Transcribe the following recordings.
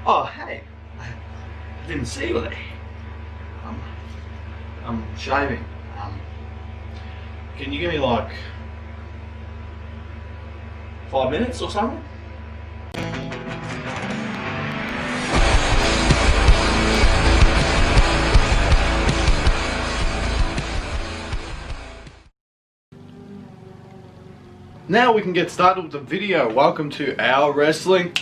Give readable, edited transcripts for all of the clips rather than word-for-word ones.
Oh, hey. I didn't see you there. I'm shaving. Can you give me like 5 minutes or something? Now we can get started with the video. Welcome to our wrestling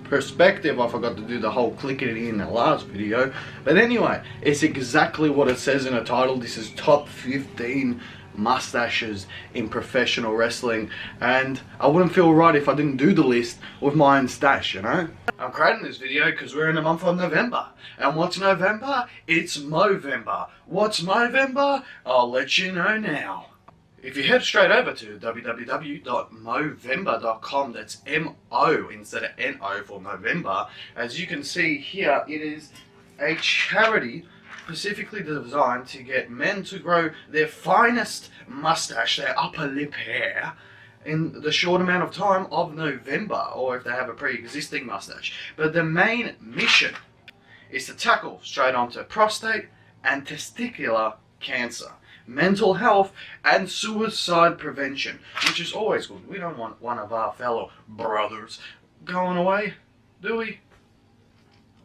perspective. I forgot to do the whole clickety in the last video. But anyway, it's exactly what it says in the title. This is top 15 mustaches in professional wrestling. And I wouldn't feel right if I didn't do the list with my own stash, you know? I'm creating this video because we're in the month of November. And what's November? It's Movember. What's Movember? I'll let you know now. If you head straight over to www.movember.com, that's M-O instead of N-O for November, as you can see here, it is a charity specifically designed to get men to grow their finest mustache, their upper lip hair, in the short amount of time of November, or if they have a pre-existing mustache. But the main mission is to tackle straight onto prostate and testicular cancer, mental health, and suicide prevention, which is always good. We don't want one of our fellow brothers going away, do we?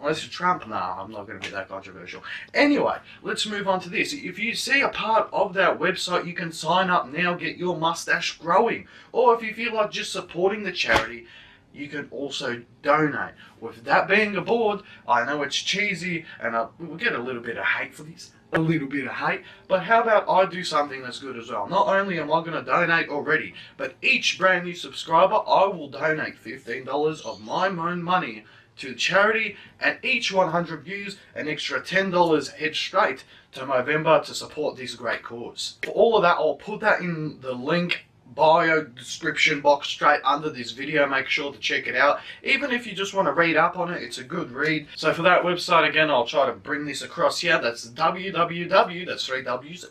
Unless you're Trump. Nah, I'm not going to be that controversial. Anyway, let's move on to this. If you see a part of that website, you can sign up now, get your mustache growing. Or if you feel like just supporting the charity, you can also donate. With that being aboard, I know it's cheesy and we'll get a little bit of hate for this. A little bit of hate, but how about I do something that's good as well? Not only am I going to donate already, but each brand new subscriber, I will donate $15 of my own money to charity, and each 100 views, an extra $10 head straight to Movember to support this great cause. For all of that, I'll put that in the link bio description box straight under this video. Make sure to check it out. Even if you just want to read up on it, it's a good read. So for that website, again, I'll try to bring this across here. That's www, that's 3 W's,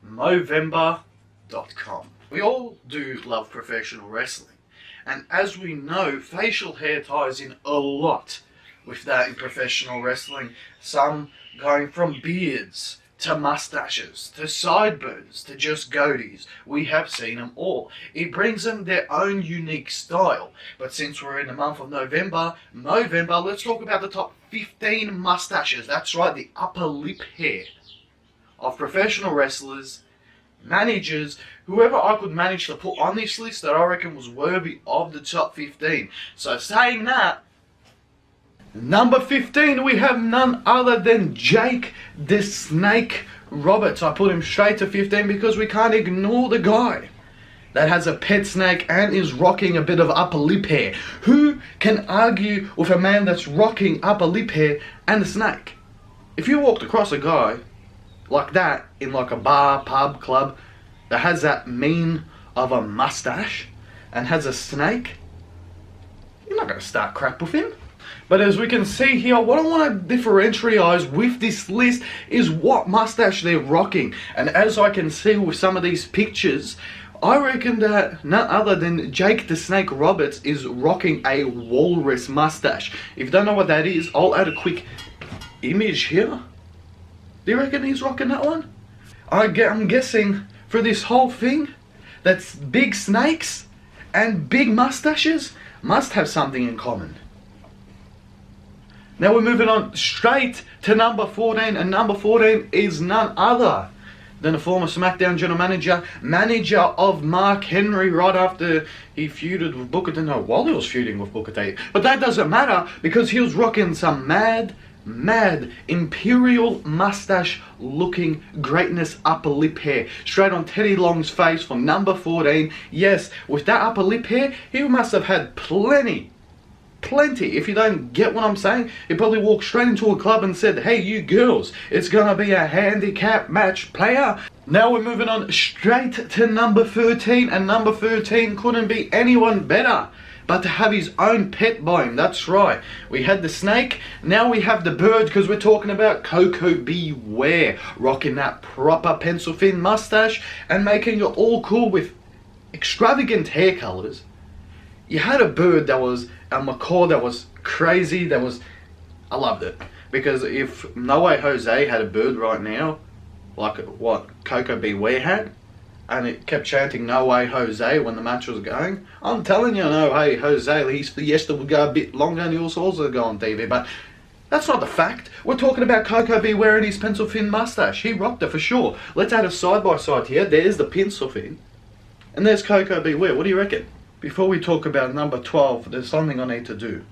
.movember.com. We all do love professional wrestling. And as we know, facial hair ties in a lot with that in professional wrestling. Some going from beards to mustaches, to sideburns, to just goatees. We have seen them all. It brings them their own unique style. But since we're in the month of November, let's talk about the top 15 mustaches. That's right, the upper lip hair of professional wrestlers, managers, whoever I could manage to put on this list that I reckon was worthy of the top 15. So saying that, number 15, we have none other than Jake the Snake Roberts. I put him straight to 15 because we can't ignore the guy that has a pet snake and is rocking a bit of upper lip hair. Who can argue with a man that's rocking upper lip hair and a snake? If you walked across a guy like that in like a bar, pub, club that has that mean of a mustache and has a snake, you're not going to start crap with him. But as we can see here, what I want to differentiate with this list is what mustache they're rocking. And as I can see with some of these pictures, I reckon that none other than Jake the Snake Roberts is rocking a walrus mustache. If you don't know what that is, I'll add a quick image here. Do you reckon he's rocking that one? I'm guessing for this whole thing, that's big snakes and big mustaches must have something in common. Now we're moving on straight to number 14, and number 14 is none other than a former SmackDown general manager of Mark Henry right after he feuded with Booker T. No, while he was feuding with Booker T. But that doesn't matter because he was rocking some mad imperial mustache looking greatness upper lip hair straight on Teddy Long's face for number 14. Yes, with that upper lip hair, he must have had plenty. If you don't get what I'm saying, he probably walked straight into a club and said, hey you girls, it's gonna be a handicap match, player. Now we're moving on straight to number 13, and number 13 couldn't be anyone better but to have his own pet by him. That's right, we had the snake, now we have the bird, because we're talking about Coco Beware, rocking that proper pencil thin mustache and making it all cool with extravagant hair colors You had a bird that was a macaw that was crazy, I loved it. Because if No Way Jose had a bird right now, like what Coco Beware had, and it kept chanting No Way Jose when the match was going, I'm telling you, No Way Jose, his fiesta would go a bit longer and he was also go on TV. But that's not the fact. We're talking about Coco Beware and his pencil fin mustache. He rocked it for sure. Let's add a side by side here. There's the pencil fin, and there's Coco Beware. What do you reckon? Before we talk about number 12, there's something I need to do.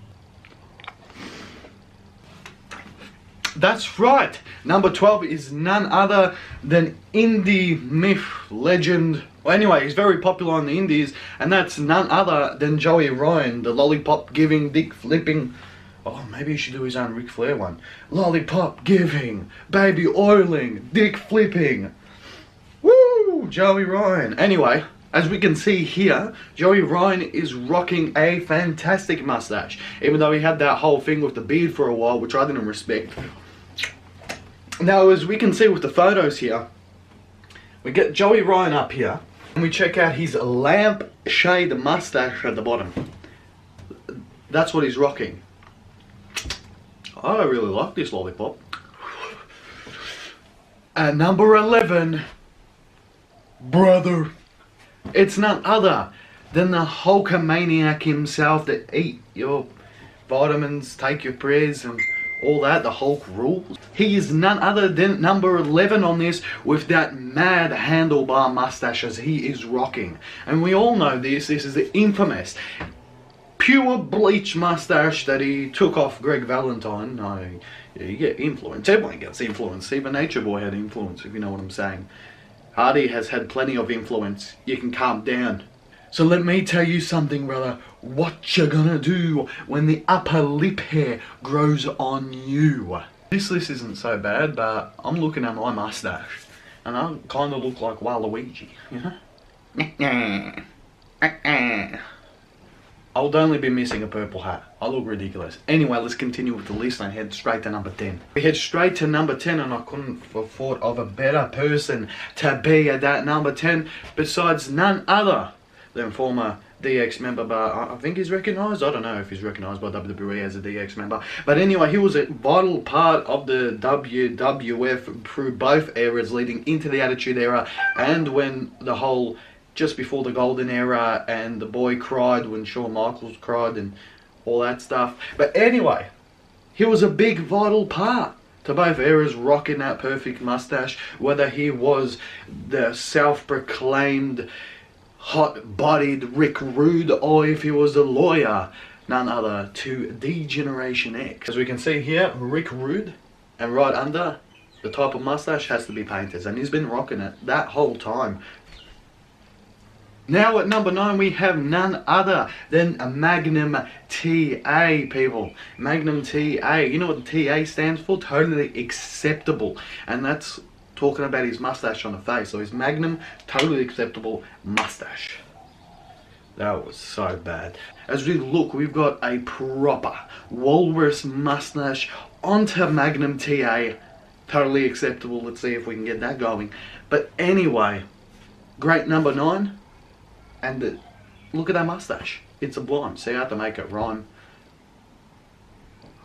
That's right. Number 12 is none other than indie myth legend. Well, anyway, he's very popular in the indies, and that's none other than Joey Ryan, the lollipop giving, dick flipping. Oh, maybe he should do his own Ric Flair one. Lollipop giving, baby oiling, dick flipping. Woo! Joey Ryan. Anyway, as we can see here, Joey Ryan is rocking a fantastic mustache. Even though he had that whole thing with the beard for a while, which I didn't respect. Now, as we can see with the photos here, we get Joey Ryan up here, and we check out his lampshade mustache at the bottom. That's what he's rocking. I really like this lollipop. At number 11, brother, it's none other than the Hulkamaniac himself that eat your vitamins, take your prayers, and all that, the Hulk rules. He is none other than number 11 on this with that mad handlebar mustache as he is rocking. And we all know this is the infamous pure bleach mustache that he took off Greg Valentine. No, yeah, you get influence. Everyone gets influence. Even Nature Boy had influence, if you know what I'm saying. Hardy has had plenty of influence. You can calm down. So let me tell you something, brother. What you gonna do when the upper lip hair grows on you? This list isn't so bad, but I'm looking at my mustache, and I kind of look like Waluigi, you know? I would only be missing a purple hat. I look ridiculous. Anyway, let's continue with the list and head straight to number 10. We head straight to number 10, and I couldn't have thought of a better person to be at that number 10 besides none other than former DX member, but I think he's recognised. I don't know if he's recognised by WWE as a DX member. But anyway, he was a vital part of the WWF through both eras leading into the Attitude Era and when the whole, just before the Golden Era, and the boy cried when Shawn Michaels cried and all that stuff. But anyway, he was a big vital part to both eras, rocking that perfect mustache, whether he was the self-proclaimed hot-bodied Rick Rude or if he was a lawyer, none other to D-Generation X. As we can see here, Rick Rude, and right under, the type of mustache has to be painters, and he's been rocking it that whole time. Now at number 9 we have none other than a Magnum TA, people. Magnum TA. You know what the TA stands for? Totally acceptable. And that's talking about his mustache on the face. So his Magnum totally acceptable mustache. That was so bad. As we look, we've got a proper walrus mustache onto Magnum TA. Totally acceptable. Let's see if we can get that going. But anyway, great number 9. And look at that mustache. It's sublime. See, I have to make it rhyme.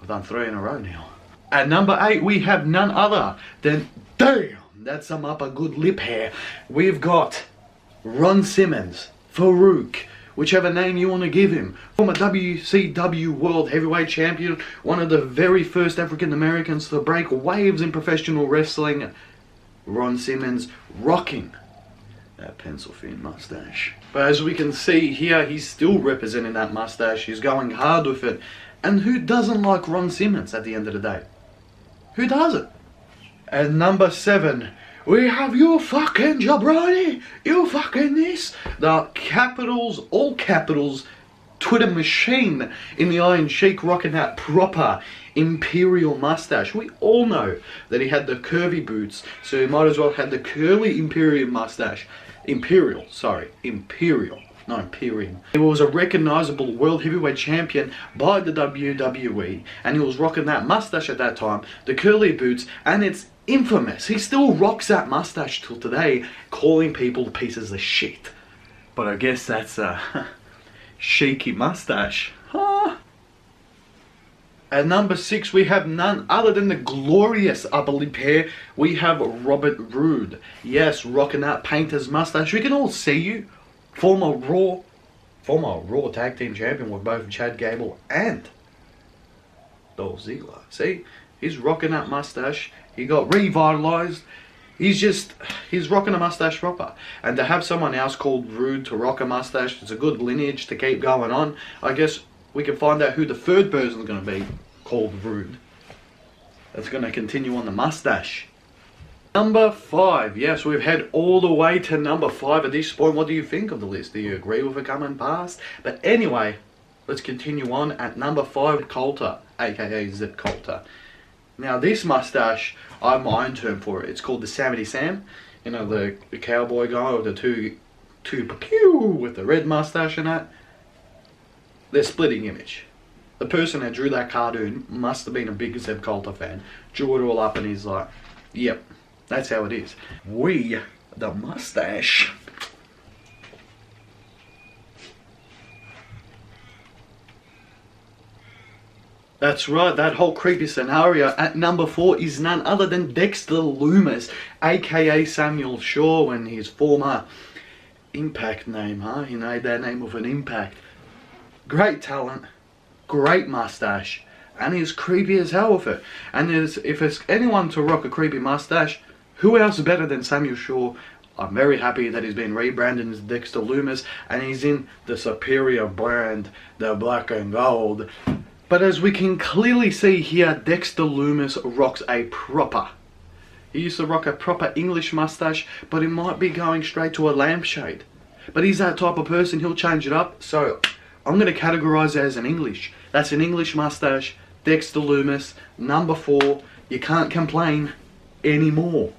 I've done 3 in a row now. At number 8, we have none other than, damn, that's some upper good lip hair. We've got Ron Simmons, Farouk, whichever name you want to give him. Former WCW World Heavyweight Champion, one of the very first African Americans to break waves in professional wrestling. Ron Simmons rocking that pencil fin mustache. But as we can see here, he's still representing that mustache. He's going hard with it. And who doesn't like Ron Simmons at the end of the day? Who doesn't? At number 7, we have you fucking jabroni, you fucking this. The capitals, all capitals, Twitter machine in the Iron Sheik rocking that proper imperial mustache. We all know that he had the curvy boots, so he might as well have the curly imperial mustache. Imperial, not Imperium. He was a recognisable World Heavyweight Champion by the WWE, and he was rocking that mustache at that time, the curly boots, and it's infamous. He still rocks that mustache till today, calling people pieces of shit. But I guess that's cheeky mustache. Huh? At number 6, we have none other than the glorious upper lip hair. We have Robert Roode. Yes, rocking that painter's mustache. We can all see you. Former Raw Tag Team Champion with both Chad Gable and Dolph Ziggler. See, he's rocking that mustache. He got revitalized. He's rocking a mustache proper. And to have someone else called Roode to rock a mustache, it's a good lineage to keep going on. I guess we can find out who the third person is going to be called Roode. That's going to continue on the mustache. Number 5. Yes, we've head all the way to number 5 at this point. What do you think of the list? Do you agree with it coming past? But anyway, let's continue on at number 5, Coulter, aka Zip Coulter. Now this mustache, I have my own term for it. It's called the Samity Sam. You know, the cowboy guy with the two pew with the red mustache and that. They're splitting image. The person that drew that cartoon must have been a big Zeb Coulter fan. Drew it all up and he's like, yep, that's how it is. The mustache. That's right, that whole creepy scenario. At number 4 is none other than Dexter Lumis, aka Samuel Shaw, and his former Impact name, huh? You know, that name of an Impact. Great talent, great mustache, and he's creepy as hell with it. And if it's anyone to rock a creepy mustache, who else better than Samuel Shaw? I'm very happy that he's been rebranded as Dexter Lumis, and he's in the superior brand, the black and gold. But as we can clearly see here, Dexter Lumis rocks a proper. He used to rock a proper English mustache, but he might be going straight to a lampshade. But he's that type of person, he'll change it up, so I'm going to categorize it as an English. That's an English mustache, Dexter Lumis, number 4. You can't complain anymore.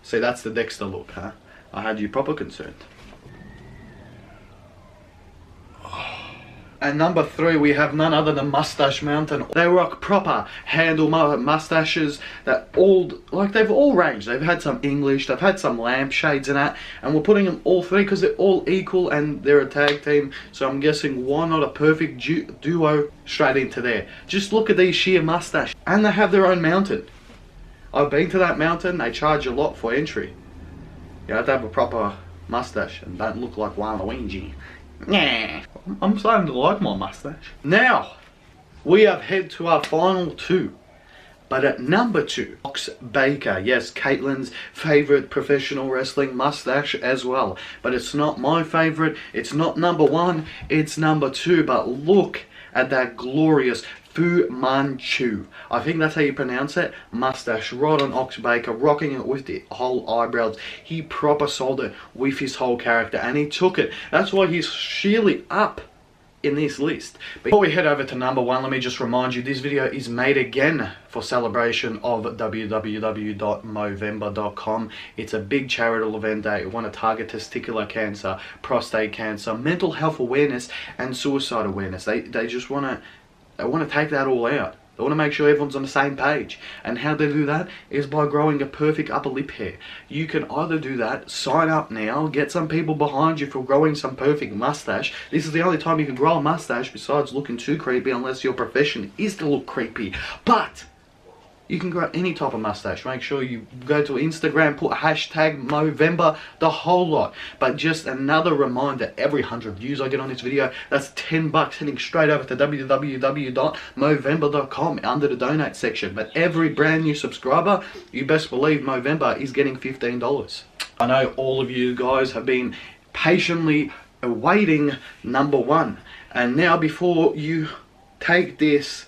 See, that's the Dexter look, huh? I had you proper concerned. At number 3, we have none other than Mustache Mountain. They rock proper handle mustaches that they've all ranged. They've had some English, they've had some lampshades and that, and we're putting them all 3 because they're all equal and they're a tag team. So I'm guessing why not a perfect duo straight into there. Just look at these sheer mustaches, and they have their own mountain. I've been to that mountain. They charge a lot for entry. You have to have a proper mustache and don't look like Waluigi. Nah, I'm starting to like my mustache. Now, we have head to our final 2. But at number 2, Ox Baker. Yes, Caitlin's favourite professional wrestling mustache as well. But it's not my favourite. It's not number 1. It's number 2. But look at that glorious Fu Manchu. I think that's how you pronounce it. Mustache right on Ox Baker, rocking it with the whole eyebrows. He proper sold it with his whole character, and he took it. That's why he's sheerly up in this list. Before we head over to number 1, let me just remind you, this video is made again for celebration of www.movember.com. It's a big charitable event. They want to target testicular cancer, prostate cancer, mental health awareness, and suicide awareness. They just want to take that all out. They want to make sure everyone's on the same page. And how they do that is by growing a perfect upper lip hair. You can either do that, sign up now, get some people behind you for growing some perfect mustache. This is the only time you can grow a mustache besides looking too creepy, unless your profession is to look creepy. But you can grow any type of mustache. Make sure you go to Instagram, put hashtag Movember, the whole lot. But just another reminder, every 100 views I get on this video, that's $10 heading straight over to www.movember.com under the donate section. But every brand new subscriber, you best believe Movember is getting $15. I know all of you guys have been patiently awaiting number 1. And now before you take this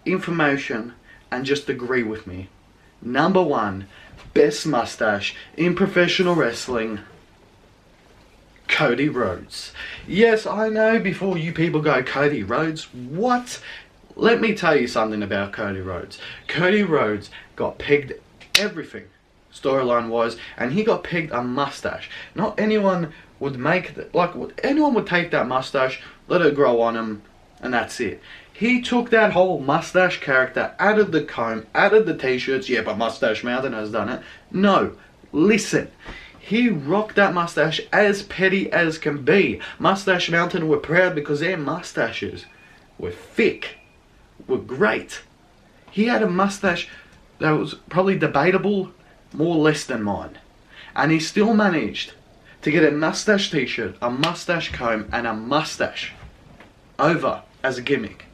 information and just agree with me, number 1, best mustache in professional wrestling, Cody Rhodes. Yes, I know, before you people go, Cody Rhodes, what? Let me tell you something about Cody Rhodes. Cody Rhodes got pegged everything, storyline wise, and he got pegged a mustache. Not anyone would make anyone would take that mustache, let it grow on him, and that's it. He took that whole mustache character, added the comb, added the t-shirts. Yeah, but Mustache Mountain has done it. No, listen. He rocked that mustache as petty as can be. Mustache Mountain were proud because their mustaches were thick, were great. He had a mustache that was probably debatable, more or less than mine. And he still managed to get a mustache t-shirt, a mustache comb, and a mustache over as a gimmick.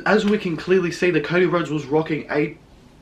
As we can clearly see, the Cody Rhodes was rocking a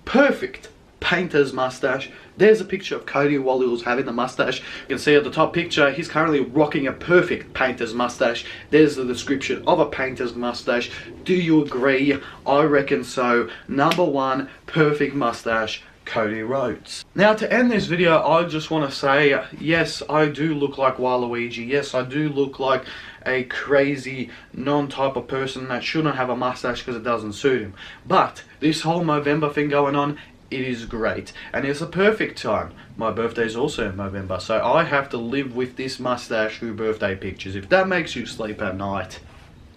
perfect painter's mustache. There's a picture of Cody while he was having the mustache. You can see at the top picture, he's currently rocking a perfect painter's mustache. There's the description of a painter's mustache. Do you agree? I reckon so. Number one, perfect mustache, Cody Rhodes. Now, to end this video, I just want to say, yes, I do look like Waluigi. Yes, I do look like a crazy non-type of person that shouldn't have a mustache because it doesn't suit him. But this whole Movember thing going on, it is great, and it's a perfect time. My birthday is also in November, so I have to live with this mustache through birthday pictures. If that makes you sleep at night,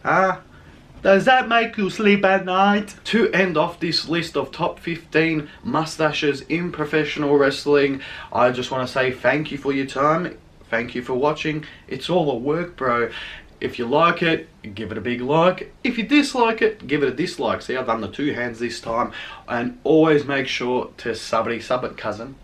does that make you sleep at night? To end off this list of top 15 mustaches in professional wrestling, I just want to say thank you for your time. Thank you for watching. It's all a work, bro. If you like it, give it a big like. If you dislike it, give it a dislike. See, I've done the two hands this time. And always make sure to sub it, Cuzin.